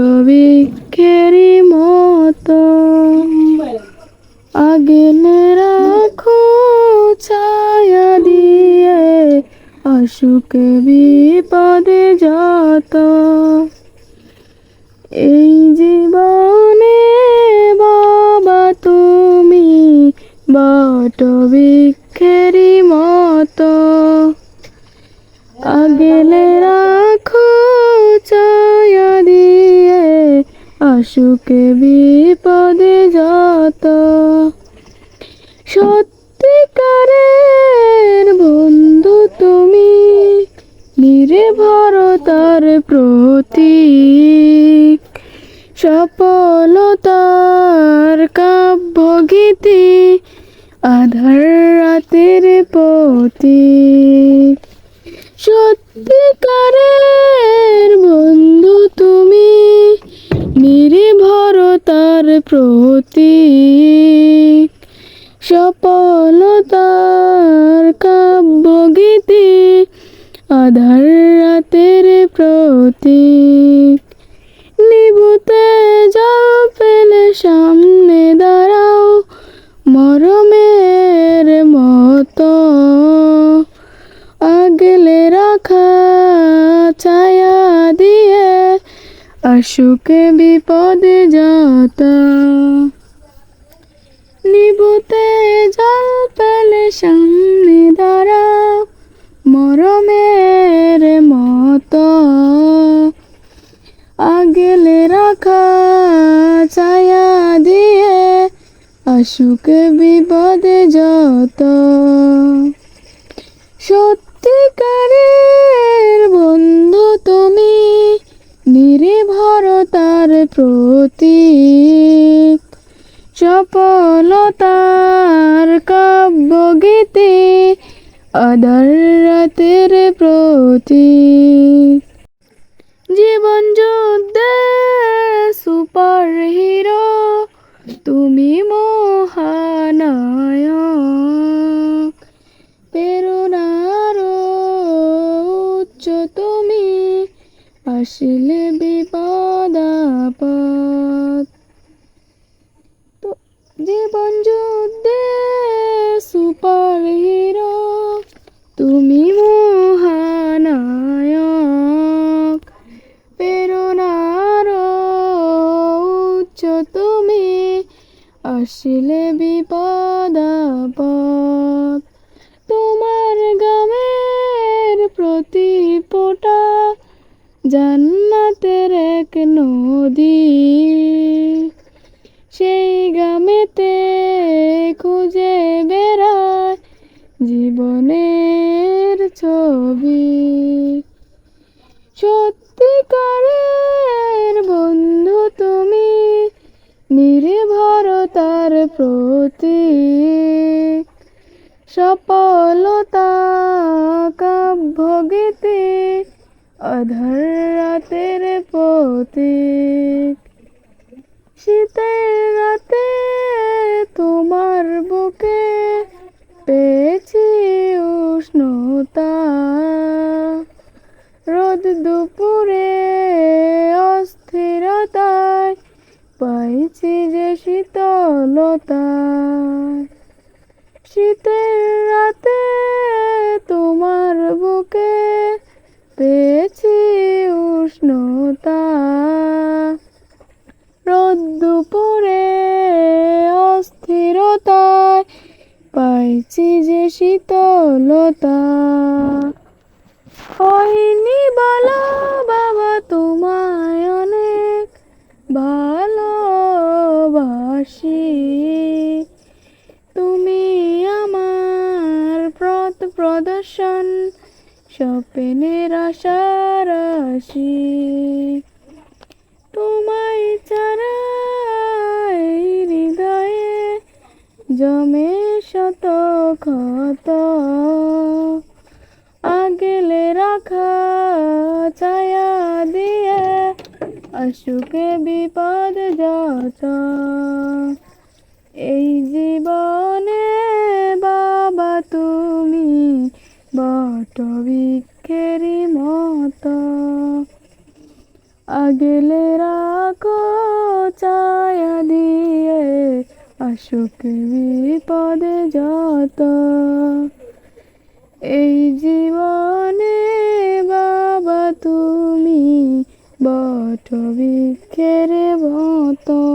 বটবৃক্ষেরই মতো আগলে রাখো ছায়া দিয়ে, অসুখে বিপদে যত। এই জীবনে বাবা তুমি বটবৃক্ষেরই মতো আগলে রাখো ছায়া দিয়ে, অসুখে বিপদে যত। সত্যিকারের বন্ধু তুমি, নির্ভরতার প্রতীক, সফলতার কাব্যগীতি, আধার রাতের প্রতীক। সত্যিকারের বন্ধু তুমি, নির্ভরতার প্রতীক, সফলতার কাব্যগীতি, আধার রাতের প্রতীক। নিভুতে জল ফেলে সামনে দাঁড়াও মরমের মতো, আগলে রাখা ছায়া দিয়ে, অসুখে বিপদে যত। নিভুতে জল ফেলে সামনে দাঁড়াও মরমের মতো, আগলে রাখা ছায়া দিয়ে, অসুখে বিপদে যত। সত্যিকারের বন্ধু তুমি, নির্ভরতার প্রতীক, সফলতার কাব্যগীতি, আধার রাতের প্রতীক। জীবন যুদ্ধে সুপার হিরো তুমি মহানায়ক, প্রেরণার উৎস তুমি, আসলে বিপদ আপদ। জীবন যুদ্ধে সুপার হিরো তুমি মহানায়ক, প্রেরণার উৎস তুমি, আসলে বিপদ আপদ। তোমার গামের প্রতি ফোঁটা জান্নাতের এক নদী, সেই গামেতে খুঁজে বেড়ায় জীবনের ছবি। সত্যিকারের বন্ধু তুমি, নির্ভরতার প্রতীক, সফলতা কাব্যগীতি, আধার রাতের প্রতীক। শীতের রাতে তোমার বুকে পেয়েছি উষ্ণতা, রোদ দুপুরে অস্থিরতায় পাইছি যে শীতলতা। শীতের রাতে তোমার বুকে পেয়েছি উষ্ণতা, রোদ দুপুরে অস্থিরতায় পাইছি যে শীতলতা। হয়নি বলো বাবা তোমায় অনেক ভালোবাসি, তুমি আমার পথ প্রদর্শন, স্বপ্নের আশারাশি। তোমায় ছাড়া এই হৃদয়ে জমে শত ক্ষত, আগলে রাখা ছায়া দিয়ে, অসুখে বিপদ যত। এই জীবনে বাবা তুমি বটবৃক্ষেরই মতো, আগলে রাখো ছায়া দিয়ে, আসুক বিপদে যত। এই জীবনে বাবা তুমি বট বৃক্ষের মতো।